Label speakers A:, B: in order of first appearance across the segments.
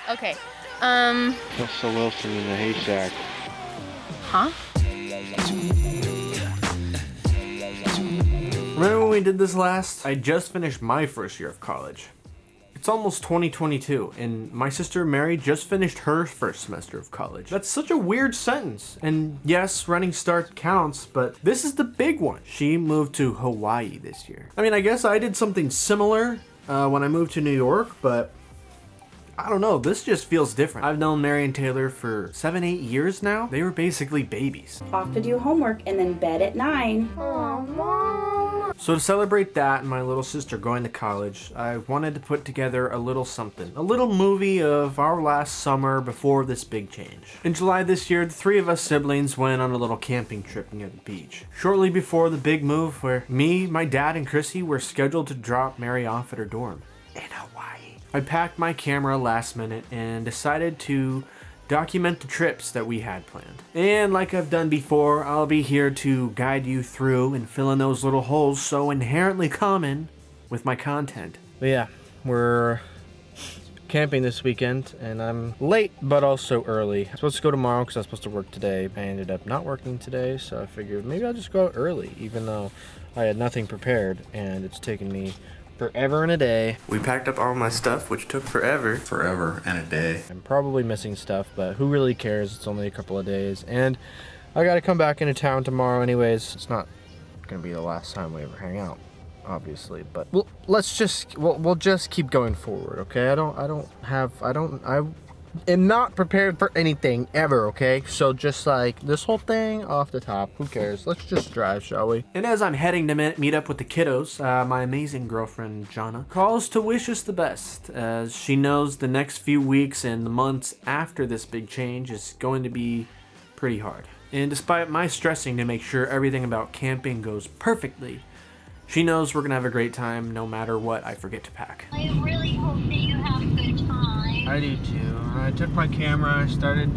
A: Okay.
B: Russell Wilson in the haystack.
A: Huh?
C: Remember when we did this last? I just finished my first year of college. It's almost 2022, and my sister Mary just finished her first semester of college. That's such a weird sentence. And yes, running start counts, but this is the big one. She moved to Hawaii this year. I mean, I guess I did something similar when I moved to New York, but I don't know, this just feels different. I've known Mary and Taylor for 7-8 years now. They were basically babies.
D: Off to do homework and then bed at 9.
A: Aw, Mom.
C: So to celebrate that and my little sister going to college, I wanted to put together a little something. A little movie of our last summer before this big change. In July this year, the three of us siblings went on a little camping trip near the beach. Shortly before the big move where me, my dad, and Chrissy were scheduled to drop Mary off at her dorm in Hawaii. I packed my camera last minute and decided to document the trips that we had planned. And like I've done before, I'll be here to guide you through and fill in those little holes so inherently common with my content. But yeah, we're camping this weekend and I'm late but also early. I'm supposed to go tomorrow because I was supposed to work today. I ended up not working today, so I figured maybe I'll just go out early even though I had nothing prepared and it's taken me forever and a day. We packed up all my stuff, which took forever.
E: Forever and a day.
C: I'm probably missing stuff, but who really cares? It's only a couple of days. And I gotta come back into town tomorrow anyways. It's not gonna be the last time we ever hang out, obviously. But we'll just keep going forward, okay? I am not prepared for anything ever, okay? So just like this whole thing off the top, who cares? Let's just drive, shall we? And as I'm heading to meet up with the kiddos, my amazing girlfriend, Jana, calls to wish us the best, as she knows the next few weeks and the months after this big change is going to be pretty hard. And despite my stressing to make sure everything about camping goes perfectly, she knows we're gonna have a great time no matter what I forget to pack.
F: I really hope that you have a good time.
C: I do too. I took my camera, I started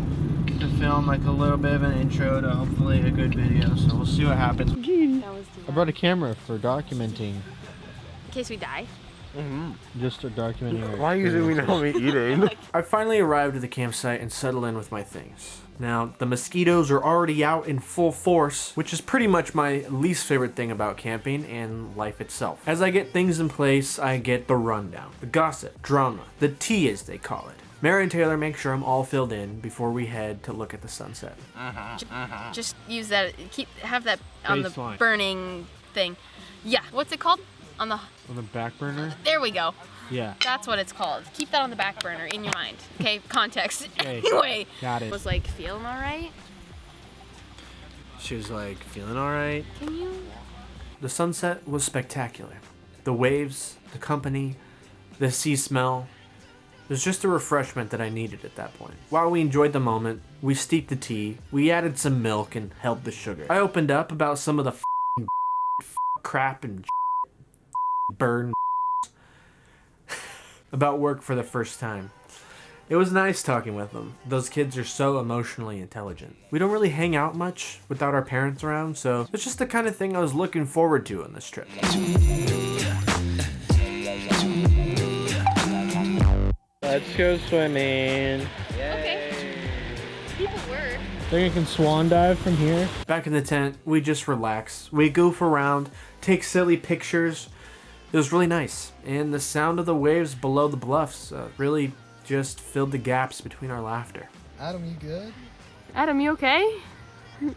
C: to film like a little bit of an intro to hopefully a good video, so we'll see what happens. I brought a camera for documenting.
A: In case we die.
C: Just documenting.
B: Why usually we know me eating?
C: I finally arrived at the campsite and settled in with my things. Now, the mosquitoes are already out in full force, which is pretty much my least favorite thing about camping and life itself. As I get things in place, I get the rundown, the gossip, drama, the tea as they call it. Mary and Taylor make sure I'm all filled in before we head to look at the sunset.
A: Just use that. Have that on
C: Baseline.
A: the burning thing. Yeah. What's it called? On the
C: back burner?
A: There we go.
C: Yeah.
A: That's what it's called. Keep that on the back burner in your mind. Okay, context.
C: Okay.
A: Anyway.
C: Got it.
A: Was like feeling all right?
C: She was like, feeling all right.
A: Can you?
C: The sunset was spectacular. The waves, the company, the sea smell. It was just a refreshment that I needed at that point. While we enjoyed the moment, we steeped the tea, we added some milk and held the sugar. I opened up about some of the crap and burn about work for the first time. It was nice talking with them. Those kids are so emotionally intelligent. We don't really hang out much without our parents around, so it's just the kind of thing I was looking forward to on this trip. Let's go swimming.
A: Okay. People were.
C: Think you can swan dive from here? Back in the tent, we just relax. We goof around, take silly pictures. It was really nice. And the sound of the waves below the bluffs really just filled the gaps between our laughter.
E: Adam, you good?
A: Adam, you okay?
E: What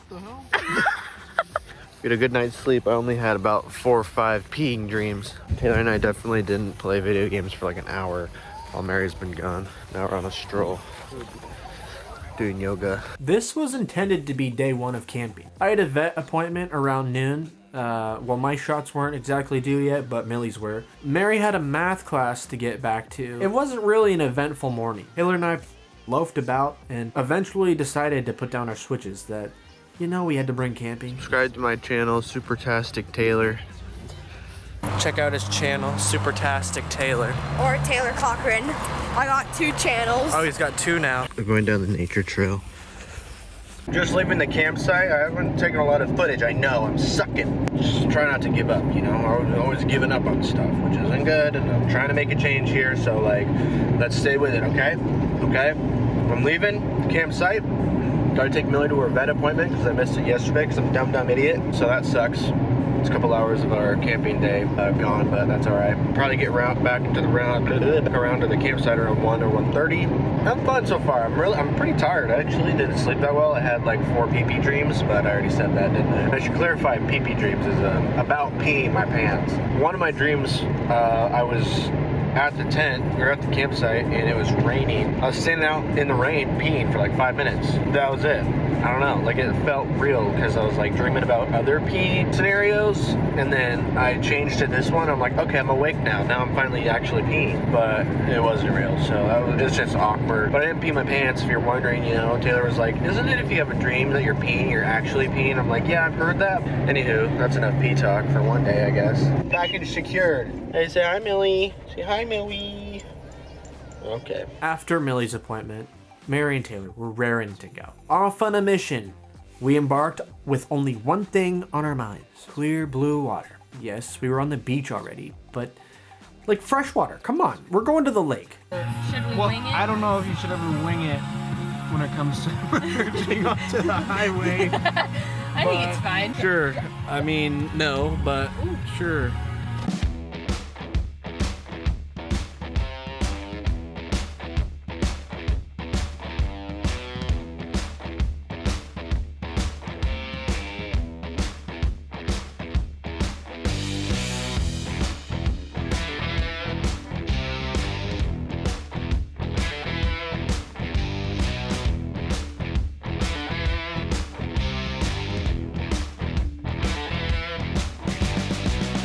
E: the hell?
C: We had a good night's sleep. I only had about 4 or 5 peeing dreams. Taylor and I definitely didn't play video games for like an hour while Mary's been gone. Now we're on a stroll, doing yoga. This was intended to be day 1 of camping. I had a vet appointment around noon. Well, my shots weren't exactly due yet, but Millie's were. Mary had a math class to get back to. It wasn't really an eventful morning. Taylor and I loafed about and eventually decided to put down our switches that, you know, we had to bring camping. Subscribe to my channel, Supertastic Taylor. Check out his channel, Supertastic Taylor.
G: Or Taylor Cochran. I got 2 channels.
C: Oh, he's got 2 now. We're going down the nature trail.
B: Just leaving the campsite. I haven't taken a lot of footage. I know, I'm sucking. Just try not to give up, you know? I'm always giving up on stuff, which isn't good, and I'm trying to make a change here, so like, let's stay with it, okay? Okay? I'm leaving the campsite. Gotta take Millie to her vet appointment because I missed it yesterday because I'm a dumb idiot, so that sucks. It's a couple hours of our camping day gone, but that's all right. Probably get back to the campsite around 1 or 1:30. Having fun so far. I'm pretty tired. I actually didn't sleep that well. I had like 4 pee-pee dreams, but I already said that, didn't I? I should clarify, pee-pee dreams is about peeing my pants. One of my dreams, I was at the tent, we were at the campsite, and it was raining. I was standing out in the rain peeing for like 5 minutes. That was it. I don't know, like it felt real because I was like dreaming about other pee scenarios, and then I changed to this one. I'm like, okay, I'm awake now. Now I'm finally actually peeing, but it wasn't real, so it's just awkward. But I didn't pee my pants, if you're wondering, you know. Taylor was like, isn't it if you have a dream that you're peeing, you're actually peeing? I'm like, yeah, I've heard that. Anywho, that's enough pee talk for one day, I guess. Package secured. Hey, say hi, Millie. Say hi, Millie. Okay.
C: After Millie's appointment, Mary and Taylor were raring to go. Off on a mission. We embarked with only one thing on our minds. Clear blue water. Yes, we were on the beach already, but like fresh water. Come on, we're going to the lake.
A: Should we
G: Well,
A: wing it?
G: I don't know if you should ever wing it when it comes to merging onto the highway.
A: I think it's fine.
C: Sure. I mean, no, but sure.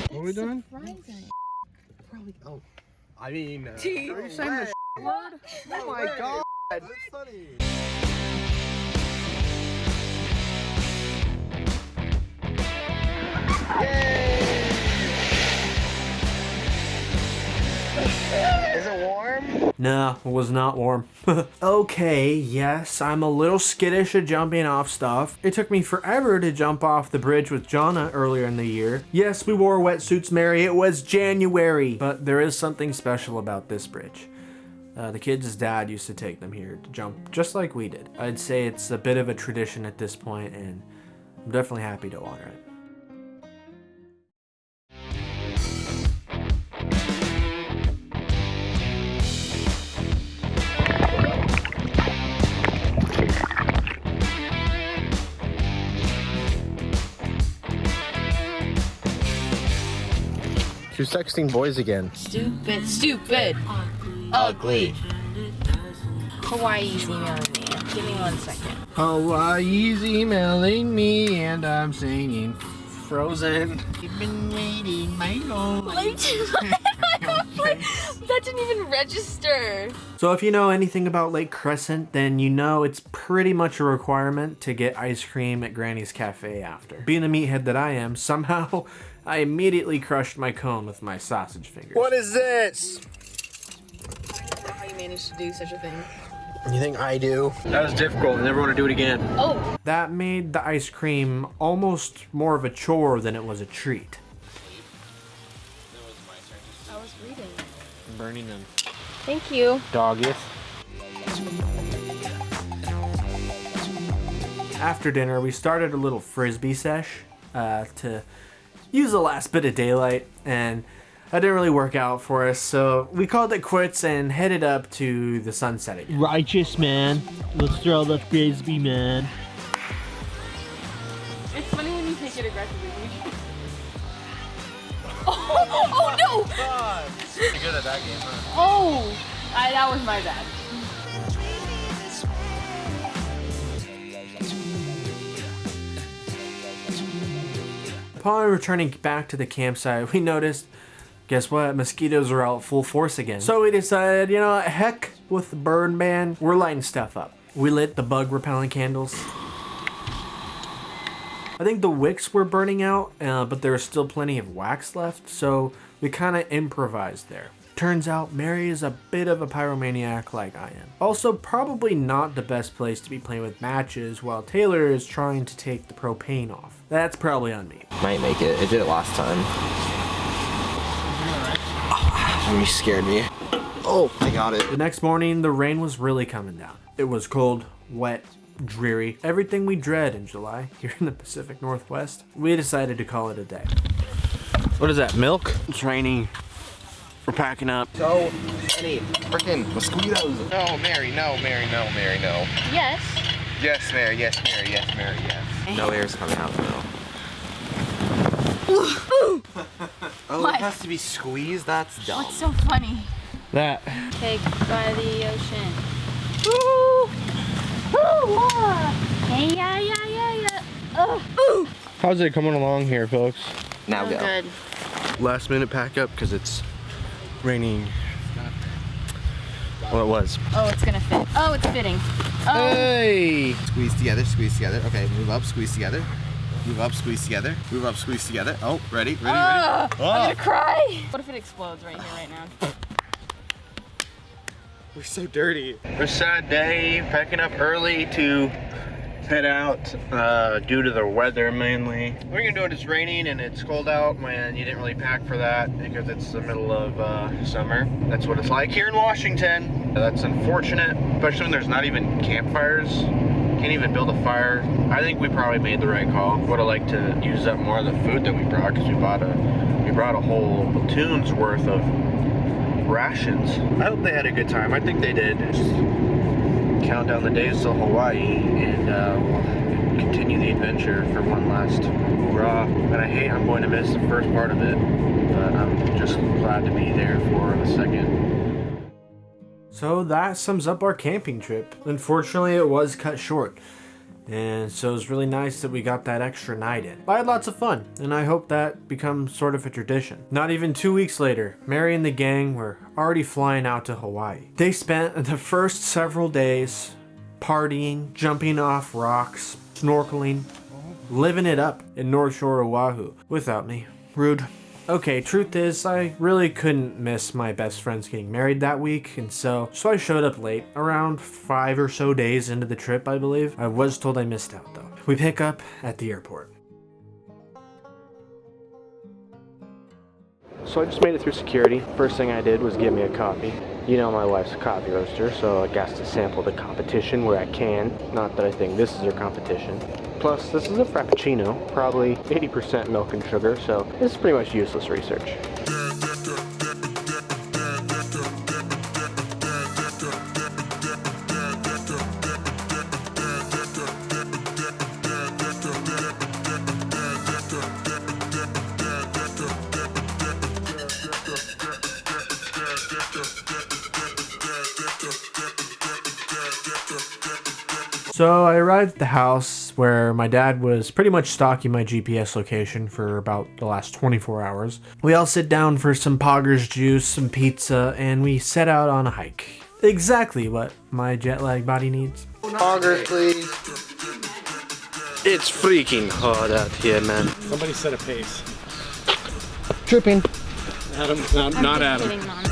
E: What are we doing?
B: I mean,
G: Are you saying the word? Oh my god.
E: It's funny.
B: is it warm?
C: No, it was not warm. Okay, yes, I'm a little skittish at jumping off stuff. It took me forever to jump off the bridge with Jonna earlier in the year. Yes, we wore wetsuits, Mary. It was January. But there is something special about this bridge. The kids' dad used to take them here to jump just like we did. I'd say it's a bit of a tradition at this point, and I'm definitely happy to honor it.
B: She's texting boys again.
A: Stupid. Ugly. Hawaii's emailing me. Give me 1 second.
G: Hawaii's emailing me and I'm singing Frozen. You've been waiting my whole life.
A: That didn't even register.
C: So if you know anything about Lake Crescent, then you know it's pretty much a requirement to get ice cream at Granny's Cafe after. Being the meathead that I am, somehow I immediately crushed my cone with my sausage fingers.
B: What is this?
A: I don't know how you managed to do such a thing.
B: You think I do? That was difficult. I never want to do it again.
A: Oh.
C: That made the ice cream almost more of a chore than it was a treat.
A: I was reading.
C: I'm burning them.
A: Thank you.
B: Doggies.
C: After dinner, we started a little frisbee sesh to use the last bit of daylight, and that didn't really work out for us, so we called it quits and headed up to the sunset again.
H: Righteous, man. Let's throw the frisbee, man.
A: It's funny when you take it aggressively. Oh no!
B: You're good at that game, huh?
A: Oh! That was my bad.
C: Upon returning back to the campsite, we noticed, guess what? Mosquitoes are out full force again. So we decided, you know, heck with the burn ban, we're lighting stuff up. We lit the bug repellent candles. I think the wicks were burning out, but there was still plenty of wax left, so we kind of improvised there. Turns out Mary is a bit of a pyromaniac like I am. Also, probably not the best place to be playing with matches while Taylor is trying to take the propane off. That's probably on me.
I: Might make it. It did it last time. Oh, you scared me. Oh, I got it.
C: The next morning, the rain was really coming down. It was cold, wet, dreary, everything we dread in July here in the Pacific Northwest. We decided to call it a day.
B: What is that, milk?
C: It's raining. We're packing up.
I: So, Eddie, frickin' mosquitoes.
B: No, Mary, no, Mary, no, Mary, no.
A: Yes.
B: Yes, Mary, yes, Mary, yes, Mary, yes.
I: No air's coming out though. Oh,
A: What?
I: it has to be squeezed? That's dumb.
A: What's so funny?
C: That.
A: Take by the ocean. Woo! Woo! Hey, yeah. Oh.
B: How's it coming along here, folks?
I: Now go.
A: Good.
B: Last minute pack up because it's raining. Well, it was.
A: Oh, it's gonna fit. Oh, it's fitting. Oh.
B: Hey!
I: Squeeze together, squeeze together. Okay, move up, squeeze together. Move up, squeeze together. Move up, squeeze together. Oh, ready?
A: I'm gonna cry. What if it explodes right here, right now?
I: We're so dirty.
B: A sad day, packing up early to head out due to the weather mainly. What you're doing is raining and it's cold out when you didn't really pack for that because it's the middle of summer. That's what it's like here in Washington. That's unfortunate, especially when there's not even campfires. Can't even build a fire. I think we probably made the right call. Would have liked to use up more of the food that we brought because we brought a whole platoon's worth of rations. I hope they had a good time. I think they did. Just count down the days till Hawaii and we'll continue the adventure for one last hurrah. And I'm going to miss the first part of it, but I'm just glad to be there for the second.
C: So that sums up our camping trip. Unfortunately, it was cut short. And so it was really nice that we got that extra night in. But I had lots of fun, and I hope that becomes sort of a tradition. Not even 2 weeks later, Mary and the gang were already flying out to Hawaii. They spent the first several days partying, jumping off rocks, snorkeling, living it up in North Shore Oahu without me. Rude. Okay, truth is, I really couldn't miss my best friends getting married that week, and so I showed up late, around 5 or so days into the trip, I believe. I was told I missed out, though. We pick up at the airport. So I just made it through security. First thing I did was get me a coffee. You know my wife's a coffee roaster, so I got to sample the competition where I can. Not that I think this is her competition. Plus, this is a Frappuccino, probably 80% milk and sugar, so it's pretty much useless research. So I arrived at the house where my dad was pretty much stalking my GPS location for about the last 24 hours. We all sit down for some Poggers juice, some pizza, and we set out on a hike. Exactly what my jet lag body needs.
I: Poggers, please.
B: It's freaking hot out here, man.
E: Somebody set a pace.
I: Tripping.
E: Adam, not Adam.
A: Kidding, Mom.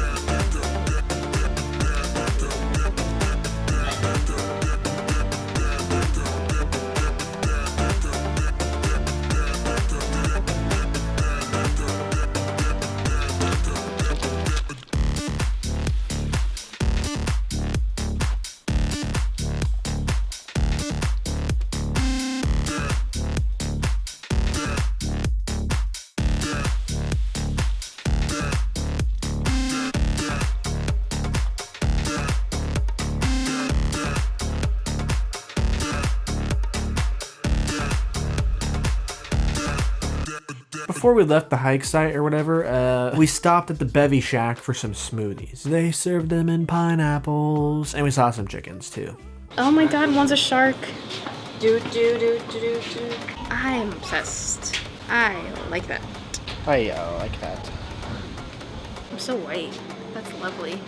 C: Before we left the hike site or whatever, we stopped at the Bevy Shack for some smoothies. They served them in pineapples, and we saw some chickens too.
A: Oh my god, one's a shark. Do. I am obsessed. I like that.
I: I like that.
A: I'm so white. That's lovely.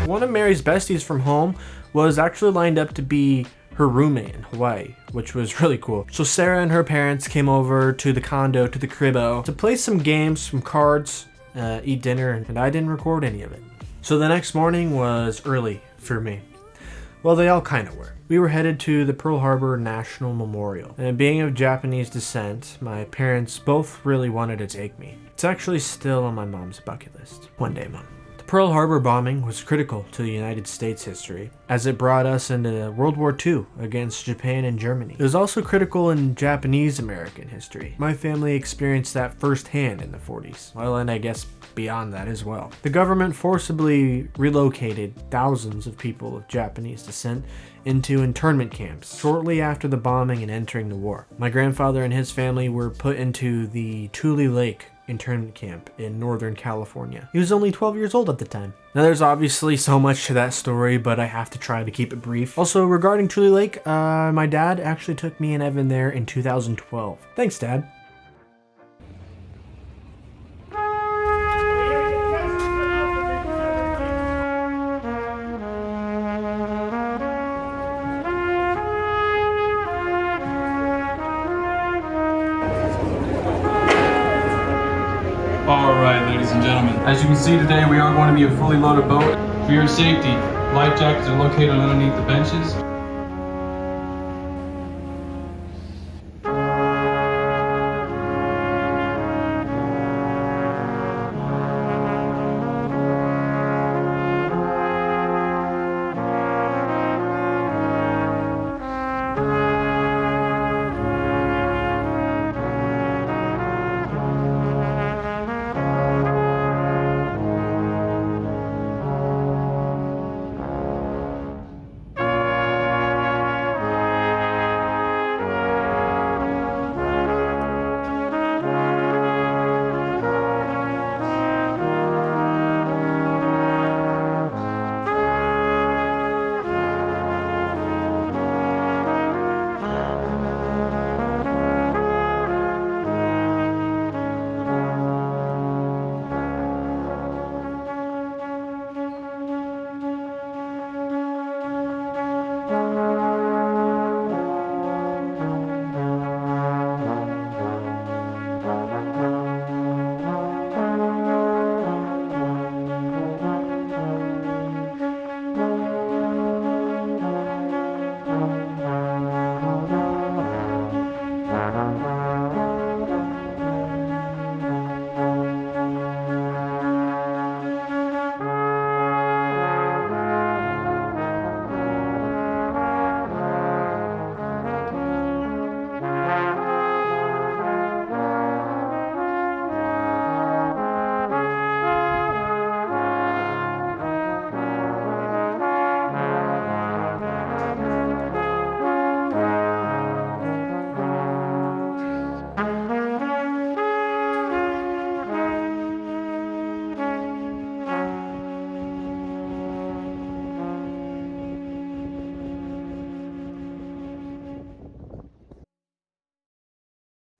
C: One of Mary's besties from home was actually lined up to be her roommate in Hawaii, which was really cool. So Sarah and her parents came over to the condo, to the cribbo, to play some games, some cards, eat dinner, and I didn't record any of it. So the next morning was early for me. Well, they all kind of were. We were headed to the Pearl Harbor National Memorial, and being of Japanese descent, my parents both really wanted to take me. It's actually still on my mom's bucket list. One day, Mom. The Pearl Harbor bombing was critical to the United States history, as it brought us into World War II against Japan and Germany. It was also critical in Japanese American history. My family experienced that firsthand in the 40s. Well, and I guess beyond that as well. The government forcibly relocated thousands of people of Japanese descent into internment camps shortly after the bombing and entering the war. My grandfather and his family were put into the Tule Lake internment camp in Northern California. He was only 12 years old at the time. Now there's obviously so much to that story, but I have to try to keep it brief. Also, regarding Tule Lake, my dad actually took me and Evan there in 2012. Thanks, Dad.
J: Alright, ladies and gentlemen, as you can see today, we are going to be a fully loaded boat. For your safety, life jackets are located underneath the benches.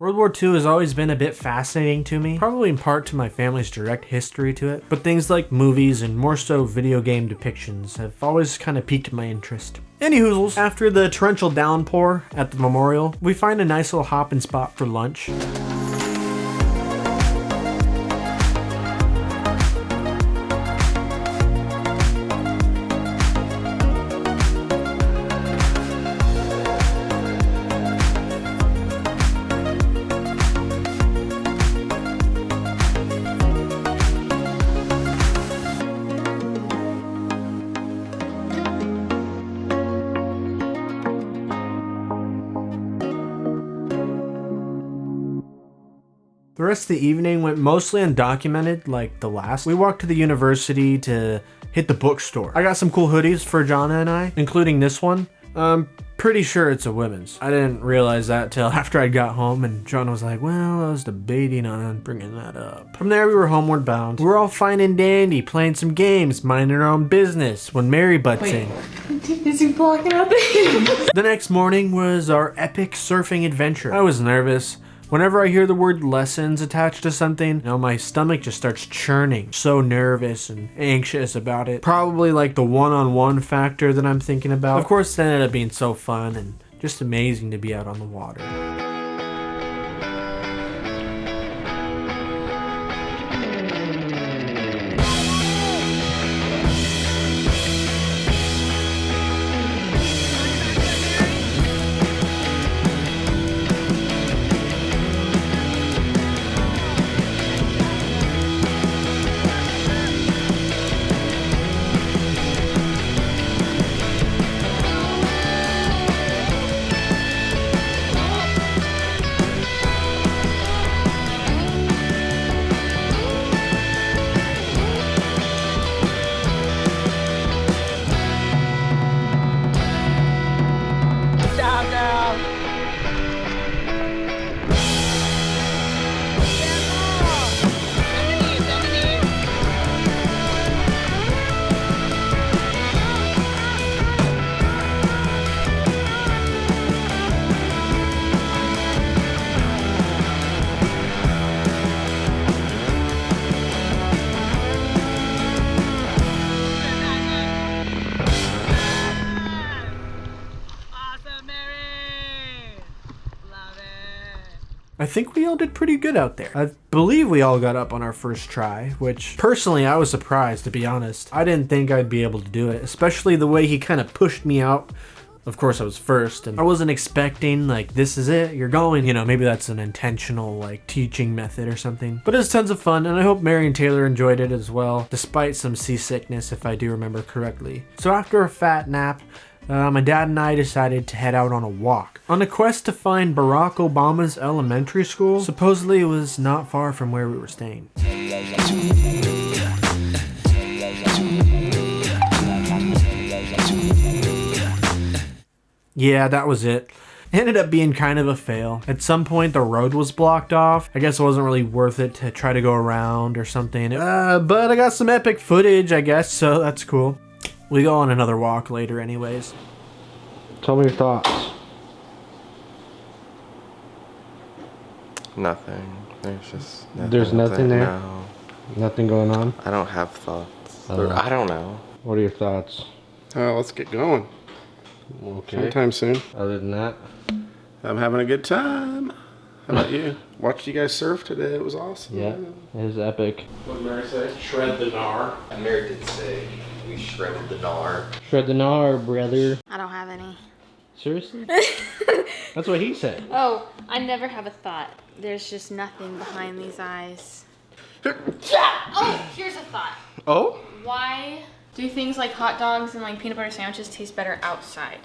C: World War II has always been a bit fascinating to me, probably in part to my family's direct history to it, but things like movies and more so video game depictions have always kind of piqued my interest. Anyhoozles, after the torrential downpour at the memorial, we find a nice little hopping spot for lunch. The rest of the evening went mostly undocumented, like the last. We walked to the university to hit the bookstore. I got some cool hoodies for Jonna and I, including this one. Pretty sure it's a women's. I didn't realize that till after I got home, and Jonna was like, well, I was debating on bringing that up. From there, we were homeward bound. We were all fine and dandy, playing some games, minding our own business, when Mary butts in.
K: Is he blocking out the
C: The next morning was our epic surfing adventure. I was nervous, Whenever I hear the word lessons attached to something, my stomach just starts churning. So nervous and anxious about it. Probably like the one-on-one factor that I'm thinking about. Of course, it ended up being so fun and just amazing to be out on the water. I think we all did pretty good out there. I believe we all got up on our first try, which personally I was surprised, to be honest. I didn't think I'd be able to do it, especially the way he kind of pushed me out. Of course I was first, and I wasn't expecting like, this is it, you're going. Maybe that's an intentional like teaching method or something. But it was tons of fun, and I hope Mary and Taylor enjoyed it as well, despite some seasickness if I do remember correctly. So after a fat nap, my dad and I decided to head out on a walk. On a quest to find Barack Obama's elementary school. Supposedly it was not far from where we were staying. Yeah, that was it. It ended up being kind of a fail. At some point the road was blocked off. I guess it wasn't really worth it to try to go around or something. But I got some epic footage, I guess, so that's cool. We go on another walk later anyways. Tell me your thoughts.
K: Nothing. There's just nothing.
C: There's nothing there?
K: No.
C: Nothing going on?
K: I don't have thoughts. I don't know.
C: What are your thoughts?
E: Let's get going.
C: Okay.
E: Sometime soon.
C: Other than that?
E: I'm having a good time. How about you? Watched you guys surf today. It was awesome.
C: Yeah, it was epic.
E: What did Mary say? Shred the gnar.
K: Mary did say we shredded the gnar.
C: Shred the gnar, brother.
A: I don't have any.
C: Seriously? That's what he said.
A: Oh, I never have a thought. There's just nothing behind these eyes. Oh, here's a thought.
E: Oh?
A: Why do things like hot dogs and like peanut butter sandwiches taste better outside?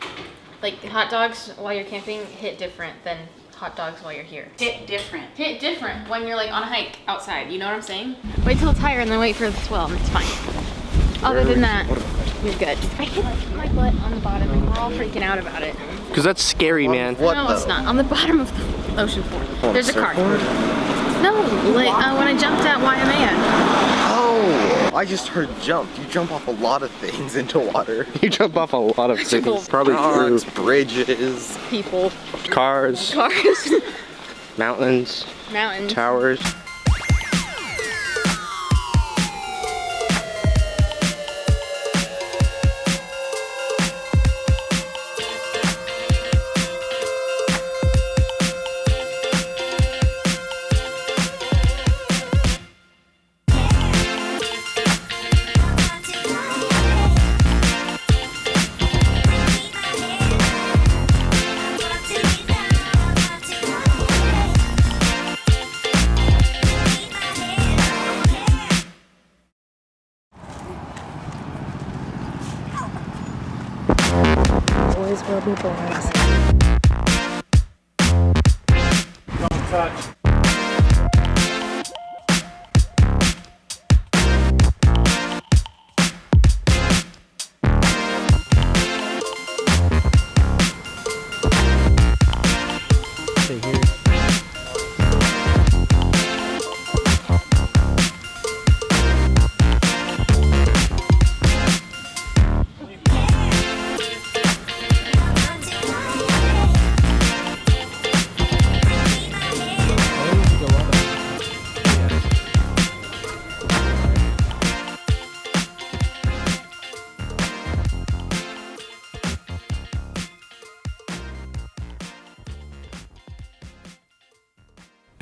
A: Like hot dogs while you're camping hit different than hot dogs while you're here.
D: Hit different.
A: Hit different when you're like on a hike outside. You know what I'm saying? Wait till it's higher and then wait for it to swell and it's fine. Other than that, you're good. I hit my butt on the bottom and we're all freaking out about it.
E: Because that's scary, man.
A: No, it's not. On the bottom of the ocean floor. There's a car. No, like when I jumped at Waimea.
K: Oh, I just heard jump. You jump off a lot of things into water.
E: You jump off a lot of things. Probably
K: Dogs, bridges,
A: People.
E: cars,
K: mountains, towers.
A: Boys will be boys.
E: Don't touch.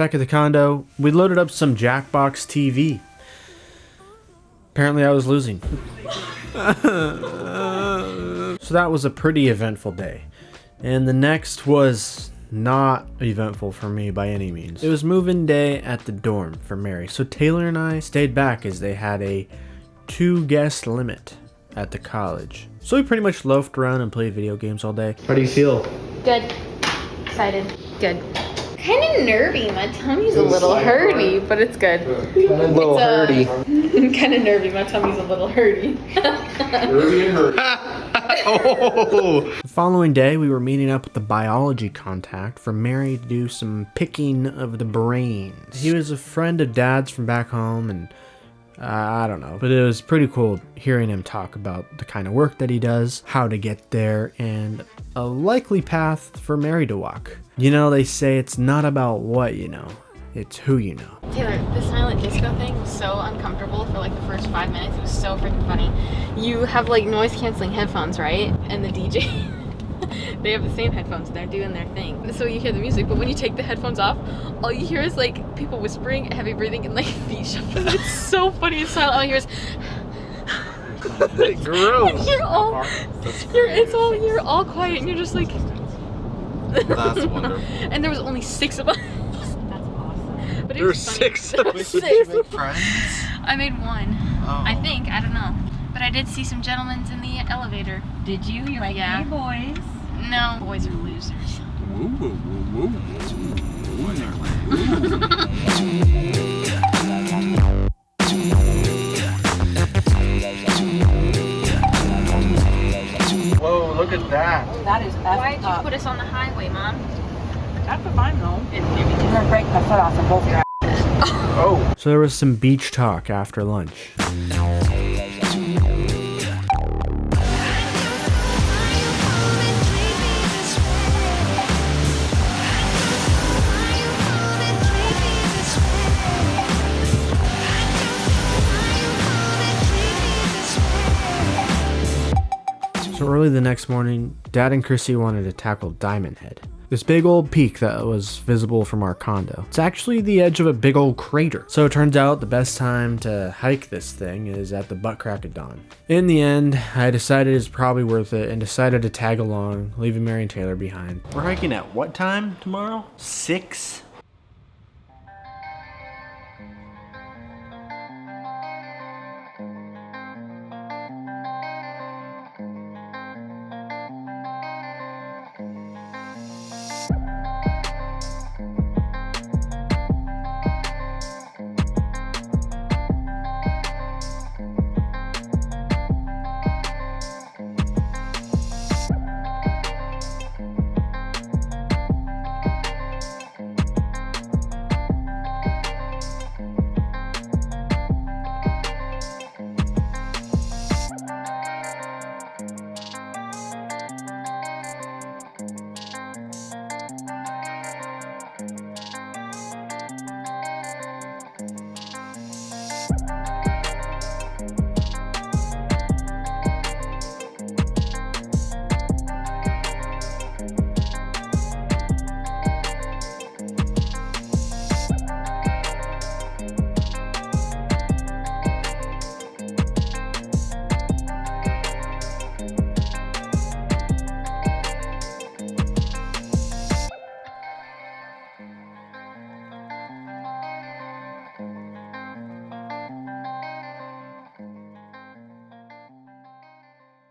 C: Back at the condo, we loaded up some Jackbox TV. Apparently I was losing. So that was a pretty eventful day. And the next was not eventful for me by any means. It was move-in day at the dorm for Mary. So Taylor and I stayed back as they had a 2-guest limit at the college. So we pretty much loafed around and played video games all day. How do you feel?
A: Good. Excited. Good. Kind of nervy. My tummy's a little hurty, but it's good.
G: A little hurty.
A: Kind of nervy. My tummy's a little hurty.
C: The following day, we were meeting up with the biology contact for Mary to do some picking of the brains. He was a friend of Dad's from back home, and I don't know, but it was pretty cool hearing him talk about the kind of work that he does, how to get there, and a likely path for Mary to walk. You know, they say it's not about what you know, it's who you know.
A: Taylor, the silent disco thing was so uncomfortable for like the first 5 minutes. It was so freaking funny. You have like noise canceling headphones, right? And the DJ, they have the same headphones and they're doing their thing. So you hear the music, but when you take the headphones off, all you hear is like people whispering, heavy breathing, and like feet shuffling. It's so funny. It's silent. All you hear is
G: Gross.
A: you're all quiet and you're just like
I: That's wonderful.
A: And there was only 6 of us. That's awesome. But it was funny.
G: 6 of us.
I: Did you make friends?
A: I made 1.
I: Oh.
A: I think. I don't know. But I did see some gentlemen in the elevator.
L: Did you? You like
A: Yeah.
L: boys?
A: No, boys are losers.
G: Whoa, look at that.
L: That is
A: Why did you put us on the highway, Mom?
L: That's what I know. You're gonna break my foot off of both your
G: Oh.
C: So there was some beach talk after lunch. So early the next morning, Dad and Chrissy wanted to tackle Diamond Head, this big old peak that was visible from our condo. It's actually the edge of a big old crater. So it turns out the best time to hike this thing is at the butt crack of dawn. In the end, I decided it's probably worth it and decided to tag along, leaving Mary and Taylor behind.
H: We're hiking at what time tomorrow? 6?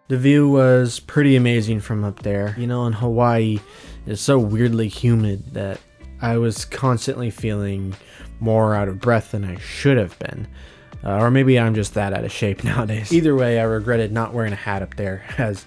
C: The view was pretty amazing from up there. You know, in Hawaii, it's so weirdly humid that I was constantly feeling more out of breath than I should have been. Or maybe I'm just that out of shape nowadays. Either way, I regretted not wearing a hat up there, as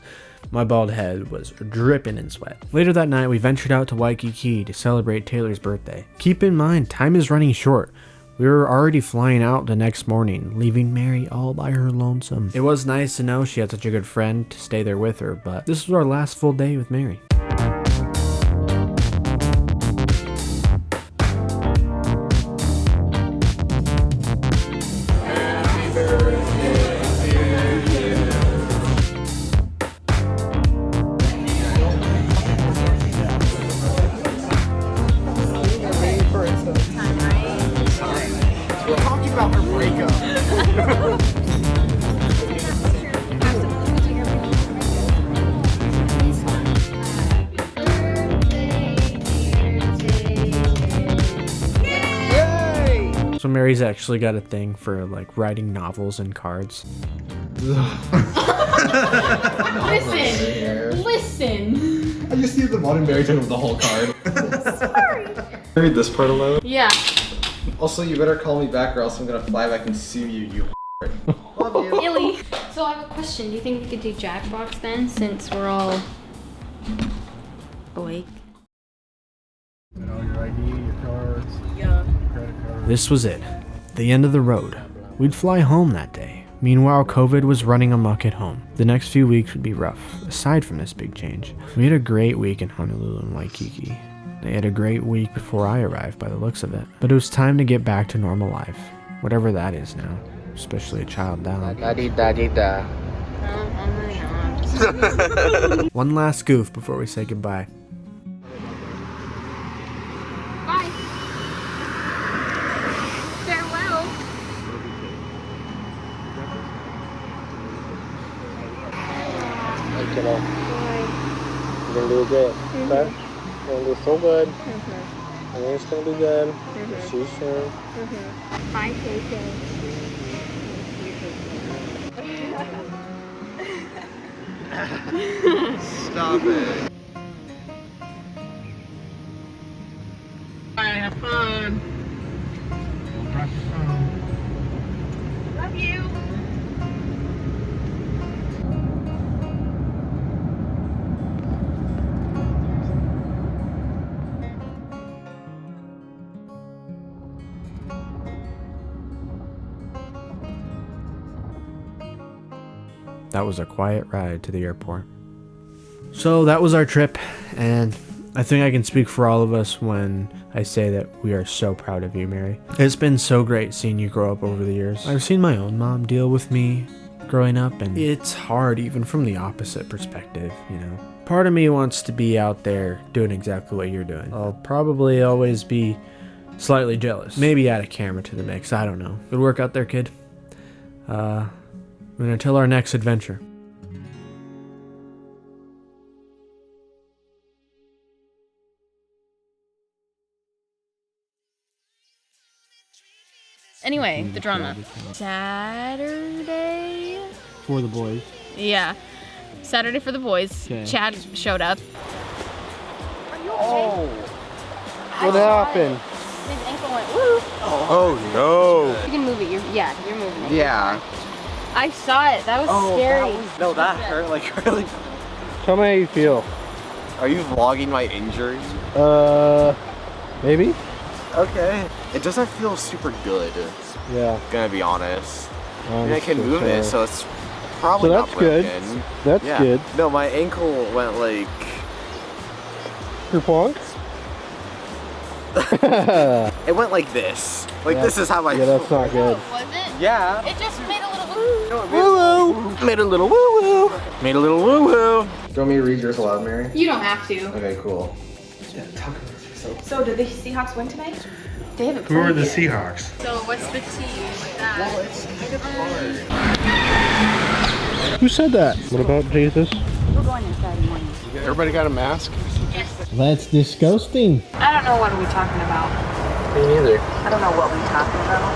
C: my bald head was dripping in sweat. Later that night, we ventured out to Waikiki to celebrate Taylor's birthday. Keep in mind, time is running short. We were already flying out the next morning, leaving Mary all by her lonesome. It was nice to know she had such a good friend to stay there with her, but this was our last full day with Mary. Mary's actually got a thing for like writing novels and cards.
A: Listen.
I: I just see the modern Mary took the whole card.
A: Sorry.
I: Read this part aloud.
A: Yeah.
I: Also, you better call me back or else I'm gonna fly back and sue you, you Love you.
A: Really? So I have a question. Do you think we could do Jackbox then, since we're all awake?
E: And all your ID, your cards,
A: Yeah.
E: credit cards.
C: This was it. The end of the road. We'd fly home that day. Meanwhile, COVID was running amok at home. The next few weeks would be rough, aside from this big change. We had a great week in Honolulu and Waikiki. They had a great week before I arrived by the looks of it. But it was time to get back to normal life, whatever that is now, especially a child down. One last goof before we say goodbye.
A: Bye. Farewell.
G: Hey, kiddo. You're gonna do good, okay? You're gonna do so good. Everything's gonna be good. See you soon.
A: Bye, KK.
I: Stop it.
G: Bye, have fun.
L: Love you.
C: That was a quiet ride to the airport. So that was our trip, and I think I can speak for all of us when I say that we are so proud of you, Mary. It's been so great seeing you grow up over the years. I've seen my own mom deal with me growing up, and it's hard even from the opposite perspective, you know. Part of me wants to be out there doing exactly what you're doing. I'll probably always be slightly jealous. Maybe add a camera to the mix, I don't know. Good work out there, kid. And until our next adventure.
A: Anyway, the drama. Saturday?
H: For the boys.
A: Yeah. Saturday for the boys.
H: Okay.
A: Chad showed up.
G: Oh. What happened?
A: His ankle went woo.
I: Oh no.
A: You can move it. You're moving it.
I: Yeah.
A: I saw it. That was scary.
I: No, that hurt like really.
G: Tell me how you feel.
I: Are you vlogging my injury?
G: Maybe?
I: Okay. It doesn't feel super good.
G: Yeah.
I: Gonna be honest. I mean, I can move it, so it's probably
G: So
I: not
G: that's good.
I: broken.
G: That's
I: Yeah.
G: good.
I: No, my ankle went like.
G: Kerplunk?
I: It went like this. Like
G: Yeah.
I: this is how I.
G: Yeah, that's not good.
A: Was it?
I: Yeah.
A: It just made a little woo.
I: Woo woo. Made a little woo woo. Made a little woo woo. Do you want me to read yours aloud, Mary?
A: You don't have to.
I: Okay, cool.
L: So did the Seahawks win tonight?
A: They haven't
E: Who are
A: played
E: the
A: yet.
E: Seahawks?
A: So what's the tea with that?
I: Well, it's kind of hard.
G: Who said that? What about Jesus?
L: We're going in Friday morning.
G: Everybody got a mask?
A: Yes.
H: That's disgusting.
L: I don't know what are we talking about.
G: Me neither.
L: I don't know what we're talking about.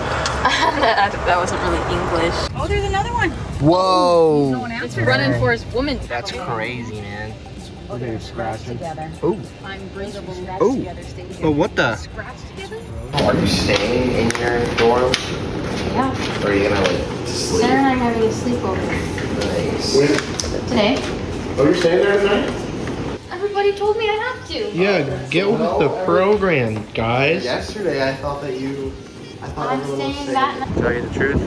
A: that wasn't really English.
L: Oh, there's another one.
I: Whoa.
L: No one
A: It's
L: answered.
A: running for his woman's.
G: That's crazy, man.
L: Oh, they're scratched together.
E: Oh.
L: I'm breathable.
E: Oh.
L: Together. Stay here.
E: Oh, what the?
L: Scratched together?
I: Are you staying in your dorm?
A: Yeah.
I: Or are you gonna like sleep?
A: Sarah and I are having a sleepover
I: Nice.
A: today.
E: Oh, you're staying there tonight?
A: Everybody told me I have to.
G: Yeah, get with the program, guys.
I: Yesterday I thought that you. I thought
A: I'm
I: everyone was
A: staying that night.
C: Tell you the truth,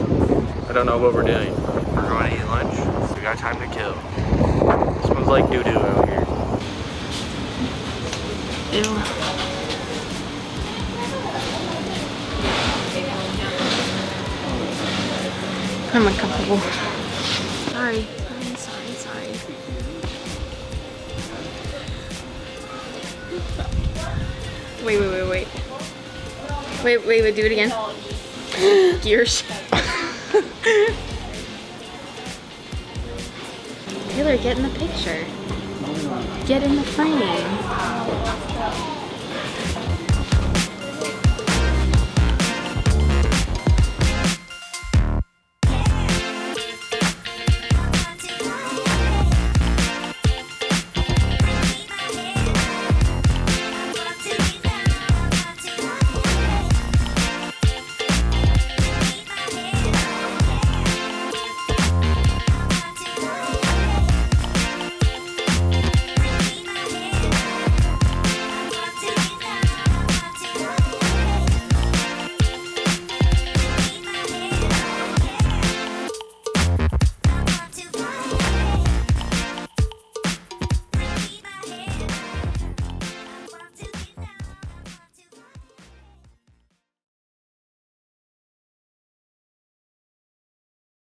C: I don't know what we're doing. We're going to eat lunch. We got time to kill. It smells like doo-doo out here.
A: Ew. I'm uncomfortable. Sorry. I'm sorry. Wait, do it again. Gears. Taylor, get in the picture. Get in the frame.